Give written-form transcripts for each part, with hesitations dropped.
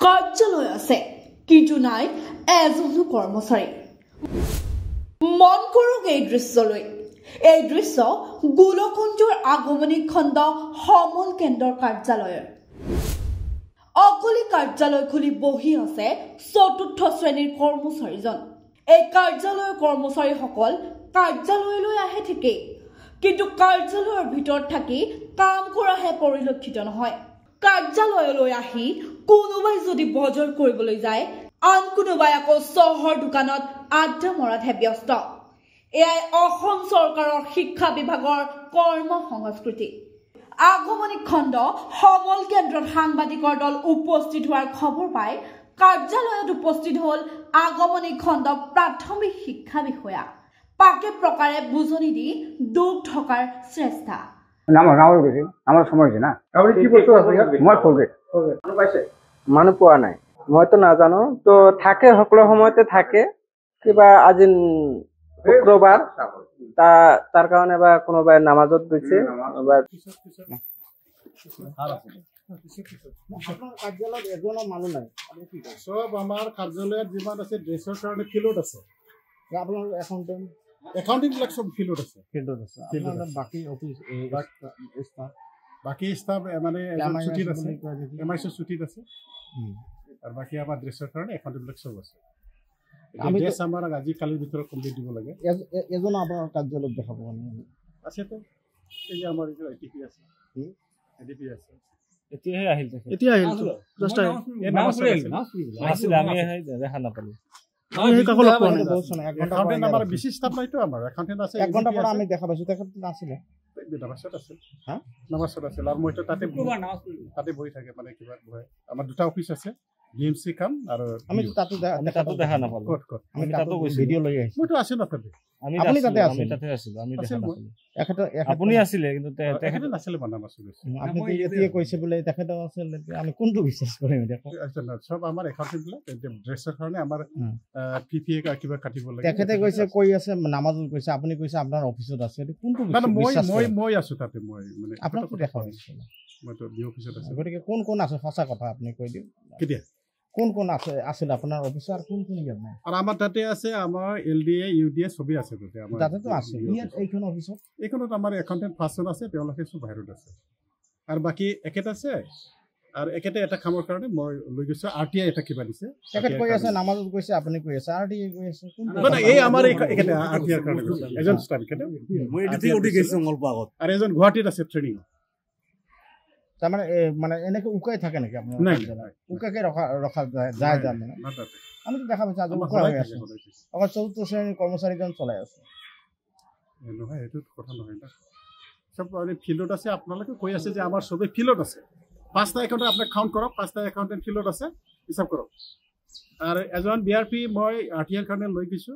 কাৰ্যালয় আছে কিন্তু নাই এজনো কৰ্মচাৰী মন কৰক এই দৃশ্যলৈ এই দৃশ্য গোলকুঞ্জৰ আগমনী খণ্ড সমল কেন্দ্ৰৰ কাৰ্যালয়ৰ অকলি কাৰ্যালয় খুলি বহি আছে চতুৰ্থ শ্ৰেণীৰ কৰ্মচাৰীজন এই কাৰ্যালয়ৰ কৰ্মচাৰীসকল কাৰ্যালয়লৈ আহে ঠিকেই কিন্তু কাৰ্যালয়ৰ ভিতৰত থাকি কাম কৰাহে পৰিলক্ষিত নহয় কাৰ্যালয়লৈ আহি কোনোবাই যদি বজাৰ কৰিবলৈ যায় আন কোনোবাই আকৌ চহৰ দোকানত আড্ডা মৰাতহে ব্যস্ত এয়াই অসম চৰকাৰৰ শিক্ষা বিভাগৰ কৰ্ম সংস্কৃতি আগমনী খণ্ড সমল কেন্দ্ৰত সাংবাদিকৰ দল উপস্থিত হোৱাৰ খবৰ পাই কাৰ্যালয়ত উপস্থিত হল আগমনী খণ্ড প্ৰাথমিক শিক্ষা বিষয়া পাকে প্ৰকাৰে বুজনি দি দুখ থকাৰ চেষ্টা আমাৰ সময় না কি বস্তু আছে মই ফলগেট মানুহ পোৱা নাই মইতো নাজানো তো থাকে সকলো সময়তে থাকে কিবা আজি শুক্ৰবাৰ তাৰ কাৰণে বা কোনোবাই নামাজত গৈছে কাৰ্যালয়ত এজনো মানুহ নাই সব আমাৰ কাৰ্যালয়ত যিমান আছে ড্ৰেছৰ কাৰণে ফিল্ডত আছে আপোনাৰ একাউণ্টিং বিলাক সব ফিল্ডত আছে বাকী অফিচ বাকি স্টাফ মানে ছুটিত আছে এমআইসি ছুটিত আছে আৰু বাকি আমাৰ ড্ৰেছৰ কাৰণে একাউণ্টিং বিলাক সব আছে আমি ড্ৰেছ আমাৰ আজি কালিৰ ভিতৰত কমপ্লিট দিব লাগে এজন আপোনাৰ কাৰ্যালয়ত দেখাব আছে তো এই আমাৰ এটিপি আছে এটিপি আছে এতিয়া আহিল জাস্ট আছিল আমি দেখা নাপালো আমি কাকল একাউন্টেন্ট আমাৰ বিশেষ স্টাফ নাইতো আমাৰ একাউন্টেন্ট আছে এক ঘন্টা পৰা আমি দেখা পাইছো তেখেত নাছিলে নামাজত আছে হ্যাঁ নামাজত আছে আৰু মইতো তাতে বহি থাকে মানে কিবা আমাৰ দুটা অফিস আছে ডিএমসি কাম আৰু আমি তাতে দেখা নাপালো আমি তাতে ভিডিও লৈ আহিছো মইতো আছে না তাতে আপুনি তাতে আছে আমি তাতে আছিল আমি দেখা নাপালো আপুনি আছিল কিন্তু তেখেত নাছিল বানাম আছিল আপুনি এতিয়া কৈছে বলে তেখেত আছিল আমি কোনটো বিশ্বাস কৰিম দেখো সব আমাৰ একাউন্টেন্ট বিলাক ড্ৰেছৰ কাৰণে আমাৰ পিপিএ কিবা কাটিব লাগে তেখেতে কৈছে কৈ আছে নামাজত কৈছে আপুনি কৈছে আপোনাৰ অফিসত আছে কোনটো বিশ্বাস মই আছো তাতে মই মানে আপোনাক দেখা পাইছো মইতো বি অফিসত আছে গতিকে কোন আছে সঁচা কথা আপুনি কৈ দিও কেতিয়া কোন আছিল আপোনাৰ অফিসাৰ আর কোন ইয়াত নাই আর আমার তাতে আছে আমার এলডিএ ইউডিএ সবই আছে তাতে আমার তাতে তো আছে ইয়াত এইখন অফিসত এইখনত আমার একাউন্টেন্ট পার্সন আছে তেওঁলোকে সব বাহিৰত আছে আৰ বাকি একেটা আছে আৰ একেটা এটা কামৰ কাৰণে মই লৈ গৈছো আরটিআই এটা কিবা দিছে একেট কৈ আছে নামাজত কৈছে আপুনি কৈ আছে আরটিআই কৈ আছে কোন মানে এই আমাৰ একেটা আৰটিআই কাৰণে এজন স্টাফ কেটা মই এডিতে উঠি গৈছো অল্প আগত আৰ এজন গুৱাহাটীত আছে ট্ৰেনিং মানে মানে এনেকে উকাই থাকে নাকি আপনার উকাকে রখা যায় মানে আমি তো দেখা পাচ্ছি আজ উকা হয়ে আছে আবার চতুর্থ শ্রেণীর কর্মচারীজন চলাই আছে নহয় এইটো কথা নহয় না সব মানে ফিল্ডত আছে আপোনালোকে কৈ আছে যে আমাৰ সবে ফিল্ডত আছে পাঁচটা একাউন্টেন্ট আপনি কাউন্ট কৰক পাঁচটা একাউন্টেন্ট ফিল্ডত আছে হিসাব কৰক আৰ এজন বিআৰপি মই আৰটিআই কাৰণে লৈ গৈছো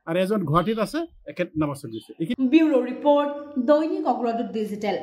আৰ এজন গুৱাহাটীত আছে একেট নামাজত গৈছে ব্যুৰো ৰিপৰ্ট দৈনিক অগ্ৰদূত ডিজিটেল।